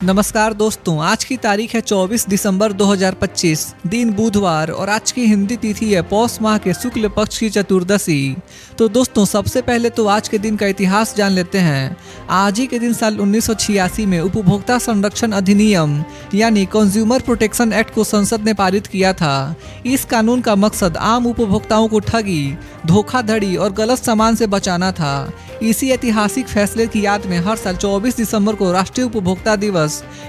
नमस्कार दोस्तों, आज की तारीख है 24 दिसंबर 2025, दिन बुधवार और आज की हिंदी तिथि है पौष माह के शुक्ल पक्ष की चतुर्दशी। तो दोस्तों, सबसे पहले तो आज के दिन का इतिहास जान लेते हैं। आज ही के दिन साल 1986 में उपभोक्ता संरक्षण अधिनियम यानी कंज्यूमर प्रोटेक्शन एक्ट को संसद ने पारित किया था। इस कानून का मकसद आम उपभोक्ताओं को ठगी, धोखाधड़ी और गलत सामान से बचाना था। इसी ऐतिहासिक फैसले की याद में हर साल 24 दिसंबर को राष्ट्रीय उपभोक्ता दिवस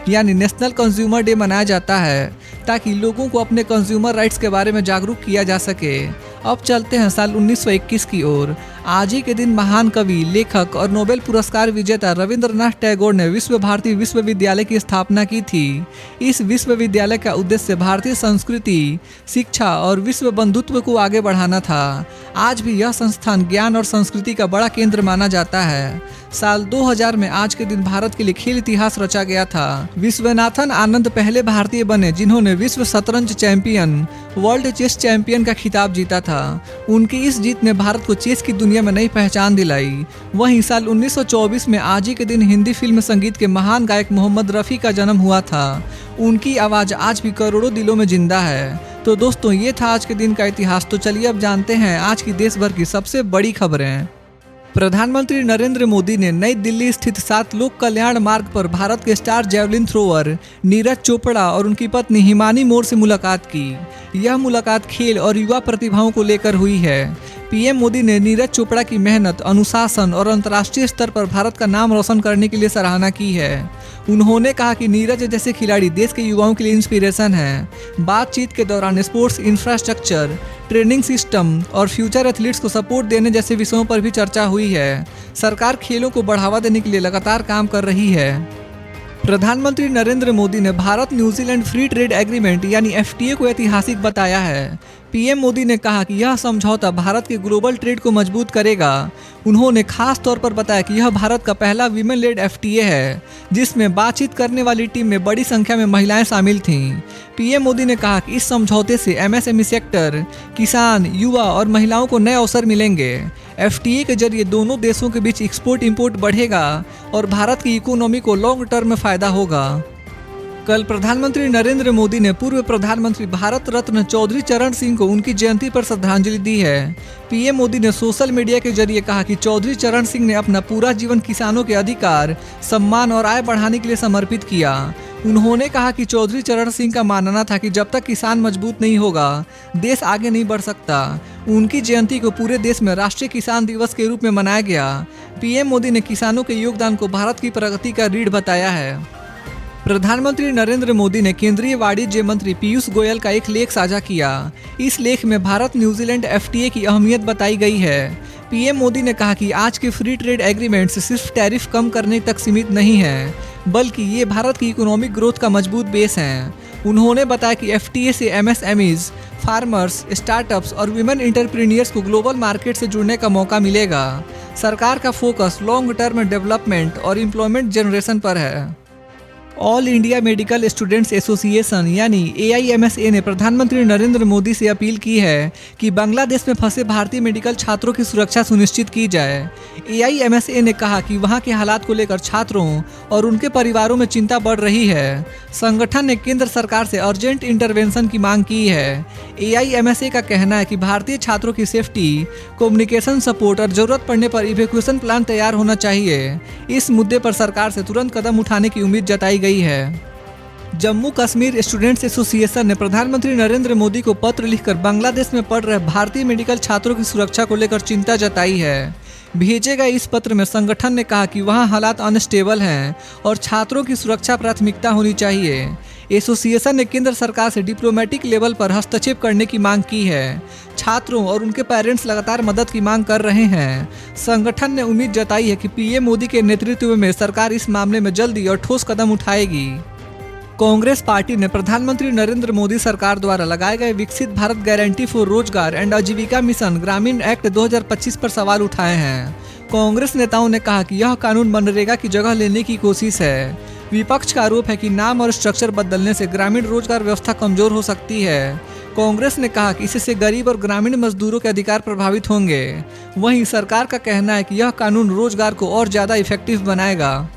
यानी नेशनल कंज्यूमर डे मनाया जाता है, ताकि लोगों को अपने कंज्यूमर राइट्स के बारे में जागरूक किया जा सके। अब चलते हैं साल 1921 की ओर। आज ही के दिन महान कवि, लेखक और नोबेल पुरस्कार विजेता रविंद्रनाथ टैगोर ने विश्व भारती विश्वविद्यालय की स्थापना की थी। इस विश्वविद्यालय का उद्देश्य भारतीय संस्कृति, शिक्षा और विश्व बंधुत्व को आगे बढ़ाना था। आज भी यह संस्थान ज्ञान और संस्कृति का बड़ा केंद्र माना जाता है। साल 2000 में आज के दिन भारत के लिए खेल इतिहास रचा गया था। विश्वनाथन आनंद पहले भारतीय बने जिन्होंने विश्व शतरंज चैंपियन, वर्ल्ड चेस चैंपियन का खिताब जीता था। उनकी इस जीत ने भारत को चेस की दुनिया में नई पहचान दिलाई। वहीं साल 1924 में आज ही के दिन हिंदी फिल्म संगीत के महान गायक मोहम्मद रफ़ी का जन्म हुआ था। उनकी आवाज़ आज भी करोड़ों दिलों में जिंदा है। तो दोस्तों, ये था आज के दिन का इतिहास। तो चलिए अब जानते हैं आज की देश भर की सबसे बड़ी खबरें। प्रधानमंत्री नरेंद्र मोदी ने नई दिल्ली स्थित 7 लोक कल्याण मार्ग पर भारत के star javelin thrower Neeraj Chopra और उनकी पत्नी हिमानी मोर से मुलाकात की। यह मुलाकात खेल और युवा प्रतिभाओं को लेकर हुई है। पीएम मोदी ने नीरज चोपड़ा की मेहनत, अनुशासन और अंतर्राष्ट्रीय स्तर पर भारत का नाम रोशन करने के लिए सराहना की है। उन्होंने कहा कि नीरज जैसे खिलाड़ी देश के युवाओं के लिए इंस्पिरेशन हैं। बातचीत के दौरान स्पोर्ट्स इंफ्रास्ट्रक्चर, ट्रेनिंग सिस्टम और फ्यूचर एथलीट्स को सपोर्ट देने जैसे विषयों पर भी चर्चा हुई है। सरकार खेलों को बढ़ावा देने के लिए लगातार काम कर रही है। प्रधानमंत्री नरेंद्र मोदी ने Bharat New Zealand free trade agreement यानी एफटीए को ऐतिहासिक बताया है। पीएम मोदी ने कहा कि यह समझौता भारत के ग्लोबल ट्रेड को मजबूत करेगा। उन्होंने खास तौर पर बताया कि यह भारत का पहला वीमेन लेड एफटीए है, जिसमें बातचीत करने वाली टीम में बड़ी संख्या में महिलाएं शामिल थीं। पीएम मोदी ने कहा कि इस समझौते से एमएसएमई सेक्टर, किसान, युवा और महिलाओं को नए अवसर मिलेंगे। एफटीए के जरिए दोनों देशों के बीच एक्सपोर्ट इंपोर्ट बढ़ेगा और भारत की इकोनॉमी को लॉन्ग टर्म में फायदा होगा। कल प्रधानमंत्री नरेंद्र मोदी ने पूर्व प्रधानमंत्री भारत रत्न चौधरी चरण सिंह को उनकी जयंती पर श्रद्धांजलि दी है। पीएम मोदी ने सोशल मीडिया के जरिए कहा कि चौधरी चरण सिंह ने अपना पूरा जीवन किसानों के अधिकार, सम्मान और आय बढ़ाने के लिए समर्पित किया। उन्होंने कहा कि चौधरी चरण सिंह का मानना था कि जब तक किसान मजबूत नहीं होगा, देश आगे नहीं बढ़ सकता। उनकी जयंती को पूरे देश में राष्ट्रीय किसान दिवस के रूप में मनाया गया। पीएम मोदी ने किसानों के योगदान को भारत की प्रगति का रीढ़ बताया है। प्रधानमंत्री नरेंद्र मोदी ने केंद्रीय वाणिज्य मंत्री पीयूष गोयल का एक लेख साझा किया। इस लेख में भारत न्यूजीलैंड एफटीए की अहमियत बताई गई है। पीएम मोदी ने कहा कि आज के फ्री ट्रेड एग्रीमेंट सिर्फ टैरिफ कम करने तक सीमित नहीं है, बल्कि ये भारत की इकोनॉमिक ग्रोथ का मजबूत बेस है। उन्होंने बताया कि एफटीए से एमएसएमईज, फार्मर्स, स्टार्टअप्स और विमेन एंटरप्रेन्योर्स को ग्लोबल मार्केट से जुड़ने का मौका मिलेगा। सरकार का फोकस लॉन्ग टर्म डेवलपमेंट और एम्प्लॉयमेंट जनरेशन पर है। All India medical students association यानी AIMSA ने प्रधानमंत्री नरेंद्र मोदी से अपील की है कि बांग्लादेश में फंसे भारतीय मेडिकल छात्रों की सुरक्षा सुनिश्चित की जाए। AIMSA ने कहा कि वहां के हालात को लेकर छात्रों और उनके परिवारों में चिंता बढ़ रही है। संगठन ने केंद्र सरकार से अर्जेंट इंटरवेंशन की मांग की है। AIMSA का कहना है कि भारतीय छात्रों की सेफ्टी, कम्युनिकेशन सपोर्ट और जरूरत पड़ने पर इवैक्यूएशन प्लान तैयार होना चाहिए। इस मुद्दे पर सरकार से तुरंत कदम उठाने की उम्मीद जताई गई है। जम्मू कश्मीर स्टूडेंट्स एसोसिएशन ने प्रधानमंत्री नरेंद्र मोदी को पत्र लिखकर बांग्लादेश में पढ़ रहे भारतीय मेडिकल छात्रों की सुरक्षा को लेकर चिंता जताई है। भेजे गए इस पत्र में संगठन ने कहा कि वहां हालात अनस्टेबल हैं और छात्रों की सुरक्षा प्राथमिकता होनी चाहिए। एसोसिएशन ने केंद्र सरकार से डिप्लोमेटिक लेवल पर हस्तक्षेप करने की मांग की है। छात्रों और उनके पेरेंट्स लगातार मदद की मांग कर रहे हैं। संगठन ने उम्मीद जताई है कि पीएम मोदी के नेतृत्व में सरकार इस मामले में जल्दी और ठोस कदम उठाएगी। कांग्रेस पार्टी ने प्रधानमंत्री नरेंद्र मोदी सरकार द्वारा लगाए गए विकसित भारत गारंटी फॉर रोजगार एंड आजीविका मिशन ग्रामीण एक्ट 2025 पर सवाल उठाए हैं। कांग्रेस नेताओं ने कहा कि यह कानून मनरेगा की जगह लेने की कोशिश है। विपक्ष का आरोप है कि नाम और स्ट्रक्चर बदलने से ग्रामीण रोजगार व्यवस्था कमजोर हो सकती है। कांग्रेस ने कहा कि इससे गरीब और ग्रामीण मजदूरों के अधिकार प्रभावित होंगे। वहीं सरकार का कहना है कि यह कानून रोजगार को और ज्यादा इफेक्टिव बनाएगा।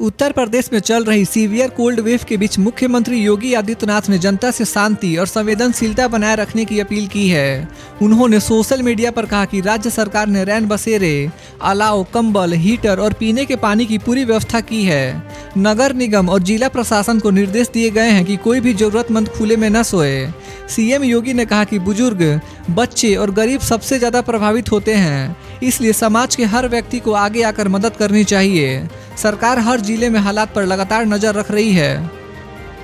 उत्तर प्रदेश में चल रही सीवियर कोल्ड वेव के बीच मुख्यमंत्री योगी आदित्यनाथ ने जनता से शांति और संवेदनशीलता बनाए रखने की अपील की है। उन्होंने सोशल मीडिया पर कहा कि राज्य सरकार ने रैन बसेरे, अलाव, कंबल, हीटर और पीने के पानी की पूरी व्यवस्था की है। नगर निगम और जिला प्रशासन को निर्देश दिए गए हैं कि कोई भी जरूरतमंद खुले में न सोए। सीएम योगी ने कहा कि बुजुर्ग, बच्चे और गरीब सबसे ज्यादा प्रभावित होते हैं, इसलिए समाज के हर व्यक्ति को आगे आकर मदद करनी चाहिए। सरकार हर जिले में हालात पर लगातार नजर रख रही है।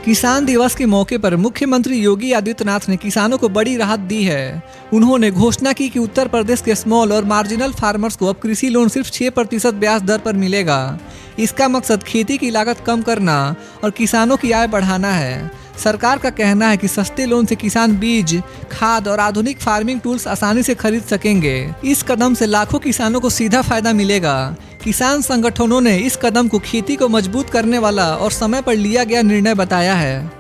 किसान दिवस के मौके पर मुख्यमंत्री योगी आदित्यनाथ ने किसानों को बड़ी राहत दी है। उन्होंने घोषणा की कि उत्तर प्रदेश के स्मॉल और मार्जिनल फार्मर्स को अब कृषि लोन सिर्फ 6% ब्याज दर पर मिलेगा। इसका मकसद खेती की लागत कम करना और किसानों की आय बढ़ाना है। सरकार का कहना है कि सस्ते लोन से किसान बीज, खाद और आधुनिक फार्मिंग टूल्स आसानी से खरीद सकेंगे। इस कदम से लाखों किसानों को सीधा फायदा मिलेगा। किसान संगठनों ने इस कदम को खेती को मजबूत करने वाला और समय पर लिया गया निर्णय बताया है।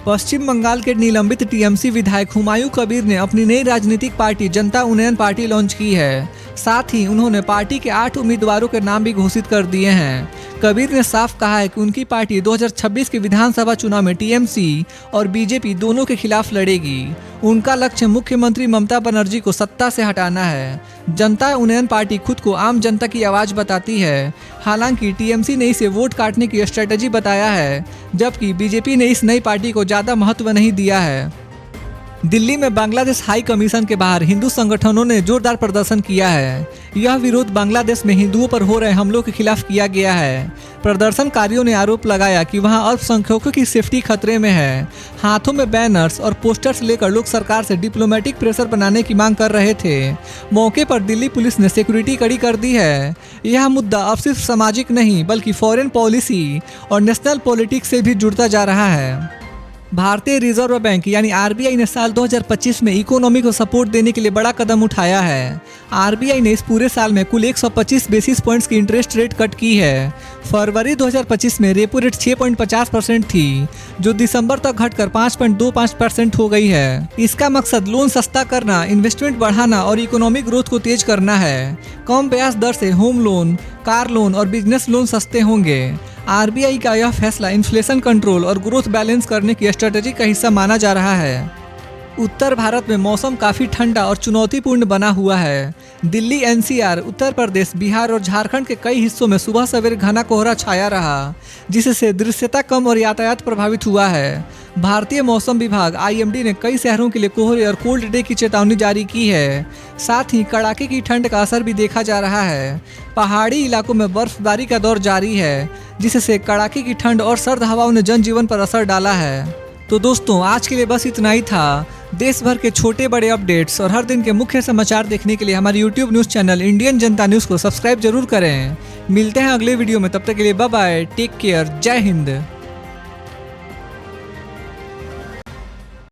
पश्चिम बंगाल के निलंबित टीएमसी विधायक हुमायूं कबीर ने अपनी नई राजनीतिक पार्टी जनता उन्नयन पार्टी लॉन्च की है। साथ ही उन्होंने पार्टी के 8 उम्मीदवारों के नाम भी घोषित कर दिए हैं। कबीर ने साफ कहा है कि उनकी पार्टी 2026 के विधानसभा चुनाव में टीएमसी और बीजेपी दोनों के खिलाफ लड़ेगी। उनका लक्ष्य मुख्यमंत्री ममता बनर्जी को सत्ता से हटाना है। जनता उन्नयन पार्टी खुद को आम जनता की आवाज बताती है। हालांकि टीएमसी ने इसे वोट काटने की स्ट्रेटजी बताया है, जबकि बीजेपी ने इस नई पार्टी को ज्यादा महत्व नहीं दिया है। दिल्ली में बांग्लादेश हाई कमीशन के बाहर हिंदू संगठनों ने जोरदार प्रदर्शन किया है। यह विरोध बांग्लादेश में हिंदुओं पर हो रहे हमलों के खिलाफ किया गया है। प्रदर्शनकारियों ने आरोप लगाया कि वहां अल्पसंख्यकों की सेफ्टी खतरे में है। हाथों में बैनर्स और पोस्टर्स लेकर लोग सरकार से डिप्लोमेटिक प्रेशर बनाने की मांग कर रहे थे। मौके पर दिल्ली पुलिस ने सिक्योरिटी कड़ी कर दी है। यह मुद्दा अब सिर्फ सामाजिक नहीं बल्कि फॉरेन पॉलिसी और नेशनल पॉलिटिक्स से भी जुड़ता जा रहा है। भारतीय रिजर्व बैंक यानी आरबीआई ने साल 2025 में इकोनॉमी को सपोर्ट देने के लिए बड़ा कदम उठाया है। आरबीआई ने इस पूरे साल में कुल 125 बेसिस पॉइंट्स की इंटरेस्ट रेट कट की है। फरवरी 2025 में रेपो रेट 6.50% थी, जो दिसंबर तक घटकर 5.25% हो गई है। इसका मकसद लोन सस्ता करना, इन्वेस्टमेंट बढ़ाना और इकोनॉमिक ग्रोथ को तेज करना है। कम ब्याज दर से होम लोन, कार लोन और बिजनेस लोन सस्ते होंगे। आरबीआई का यह फैसला इन्फ्लेशन कंट्रोल और ग्रोथ बैलेंस करने की स्ट्रेटजी का हिस्सा माना जा रहा है। उत्तर भारत में मौसम काफ़ी ठंडा और चुनौतीपूर्ण बना हुआ है। दिल्ली, एनसीआर, उत्तर प्रदेश, बिहार और झारखंड के कई हिस्सों में सुबह सवेरे घना कोहरा छाया रहा, जिससे दृश्यता कम और यातायात प्रभावित हुआ है। भारतीय मौसम विभाग आईएमडी ने कई शहरों के लिए कोहरे और कोल्ड डे की चेतावनी जारी की है। साथ ही कड़ाके की ठंड का असर भी देखा जा रहा है। पहाड़ी इलाकों में बर्फबारी का दौर जारी है, जिससे कड़ाके की ठंड और सर्द हवाओं ने जनजीवन पर असर डाला है। तो दोस्तों, आज के लिए बस इतना ही था। देश भर के छोटे बड़े अपडेट्स और हर दिन के मुख्य समाचार देखने के लिए हमारे YouTube न्यूज़ चैनल इंडियन जनता न्यूज़ को सब्सक्राइब जरूर करें। मिलते हैं अगले वीडियो में, तब तक के लिए बाय बाय, टेक केयर, जय हिंद।